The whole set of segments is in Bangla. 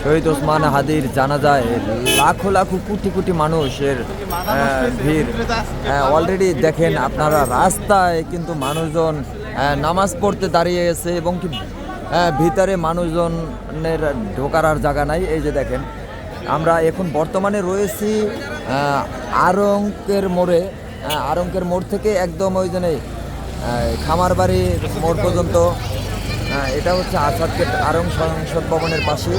শহীদ ওসমান হাদির জানাজায় লাখো লাখো কোটি কোটি মানুষের ভিড়। অলরেডি দেখেন আপনারা রাস্তায় কিন্তু মানুষজন নামাজ পড়তে দাঁড়িয়ে গেছে এবং কি ভিতরে মানুষজনের ঢোকার আর জায়গা নাই। এই যে দেখেন আমরা এখন বর্তমানে রয়েছি আরঙ্কের মোড়ে। আরঙ্কের মোড় থেকে একদম ওই জন্য খামারবাড়ির মোড় পর্যন্ত। এটা হচ্ছে আসাদগেট আরং সংসদ ভবনের পাশে।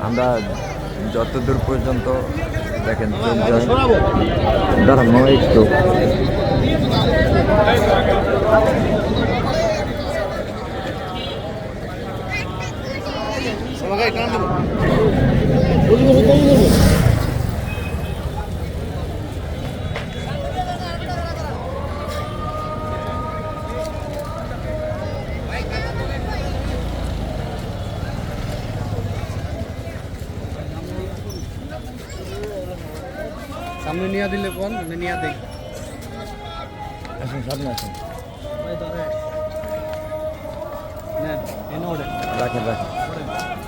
আমরা যতদূর পর্যন্ত দেখেন দাঁড়ানো একটু সামনে নিয়ে দিলে কোন নিয়ে দেখ আসুন সামনে আসুন রাখেন রাখেন রাখেন।